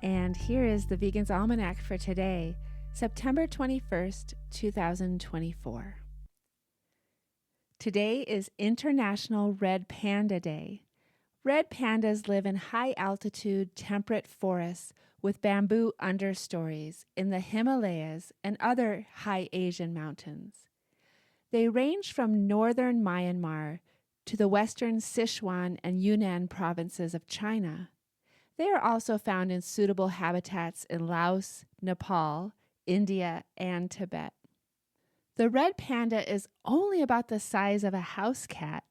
And here is the Vegan's Almanac for today, September 21st, 2024. Today is International Red Panda Day. Red pandas live in high-altitude temperate forests with bamboo understories in the Himalayas and other high Asian mountains. They range from northern Myanmar to the western Sichuan and Yunnan provinces of China. They are also found in suitable habitats in Laos, Nepal, India, and Tibet. The red panda is only about the size of a house cat,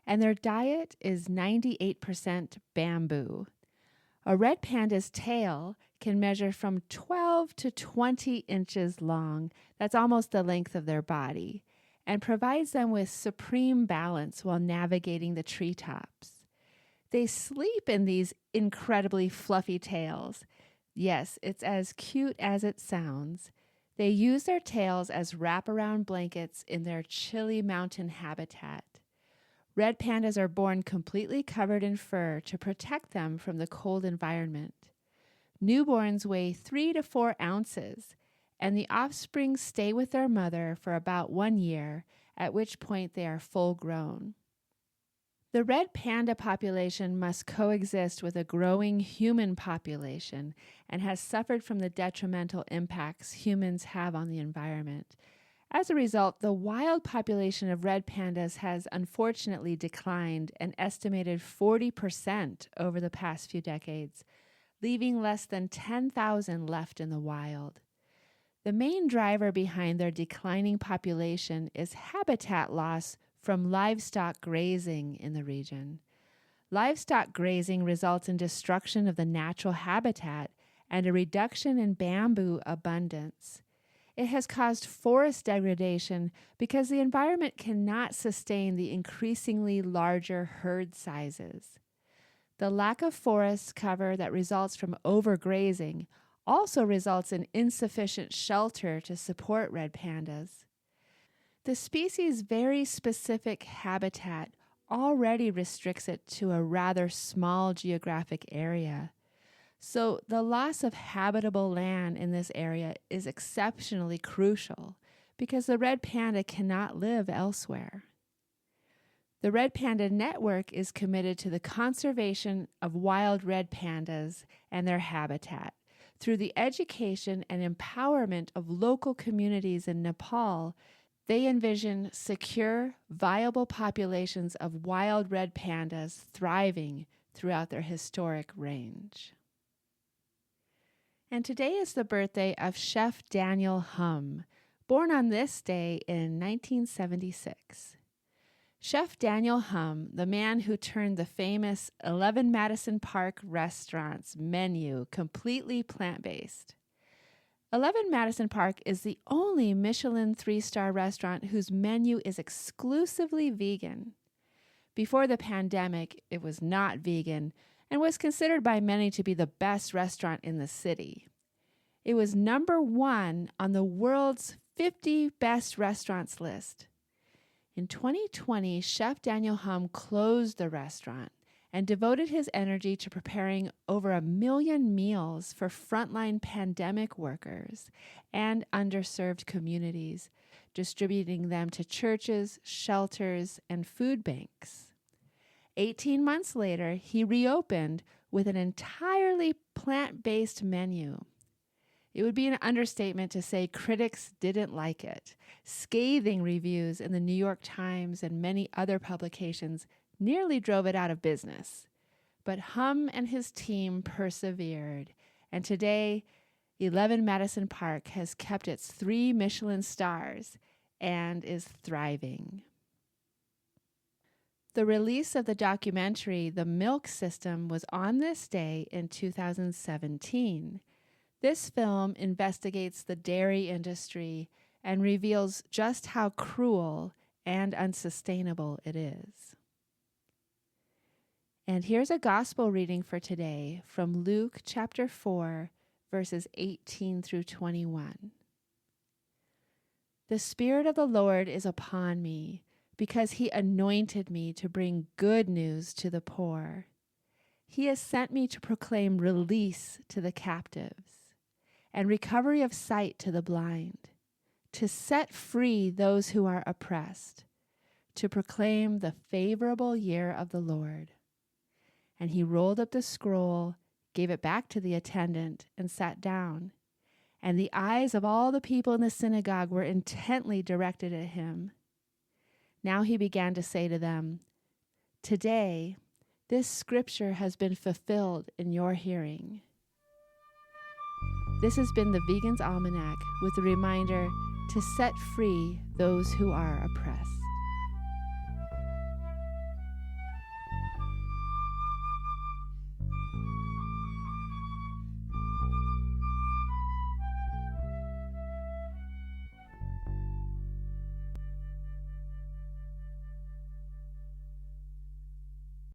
and their diet is 98% bamboo. A red panda's tail can measure from 12 to 20 inches long, that's almost the length of their body, and provides them with supreme balance while navigating the treetops. They sleep in these incredibly fluffy tails. Yes, it's as cute as it sounds. They use their tails as wraparound blankets in their chilly mountain habitat. Red pandas are born completely covered in fur to protect them from the cold environment. Newborns weigh 3 to 4 ounces, and the offspring stay with their mother for about 1 year, at which point they are full grown. The red panda population must coexist with a growing human population and has suffered from the detrimental impacts humans have on the environment. As a result, the wild population of red pandas has unfortunately declined an estimated 40% over the past few decades, leaving less than 10,000 left in the wild. The main driver behind their declining population is habitat loss from livestock grazing in the region. Livestock grazing results in destruction of the natural habitat and a reduction in bamboo abundance. It has caused forest degradation because the environment cannot sustain the increasingly larger herd sizes. The lack of forest cover that results from overgrazing also results in insufficient shelter to support red pandas. The species' very specific habitat already restricts it to a rather small geographic area. So the loss of habitable land in this area is exceptionally crucial because the red panda cannot live elsewhere. The Red Panda Network is committed to the conservation of wild red pandas and their habitat through the education and empowerment of local communities in Nepal. They envision secure, viable populations of wild red pandas thriving throughout their historic range. And today is the birthday of Chef Daniel Humm, born on this day in 1976. Chef Daniel Humm, the man who turned the famous 11 Madison Park restaurant's menu completely plant-based. 11 Madison Park is the only Michelin 3-star restaurant whose menu is exclusively vegan. Before the pandemic, it was not vegan and was considered by many to be the best restaurant in the city. It was number 1 on the world's 50 best restaurants list. In 2020, Chef Daniel Humm closed the restaurant and devoted his energy to preparing over 1 million meals for frontline pandemic workers and underserved communities, distributing them to churches, shelters, and food banks. 18 months later, he reopened with an entirely plant-based menu. It would be an understatement to say critics didn't like it. Scathing reviews in the New York Times and many other publications nearly drove it out of business. But Humm and his team persevered, and today, 11 Madison Park has kept its 3 Michelin stars and is thriving. The release of the documentary The Milk System was on this day in 2017. This film investigates the dairy industry and reveals just how cruel and unsustainable it is. And here's a gospel reading for today from Luke chapter 4, verses 18 through 21. The Spirit of the Lord is upon me, because he anointed me to bring good news to the poor. He has sent me to proclaim release to the captives and recovery of sight to the blind, to set free those who are oppressed, to proclaim the favorable year of the Lord. And he rolled up the scroll, gave it back to the attendant, and sat down. And the eyes of all the people in the synagogue were intently directed at him. Now he began to say to them, "Today, this scripture has been fulfilled in your hearing." This has been the Vegan's Almanac with a reminder to set free those who are oppressed.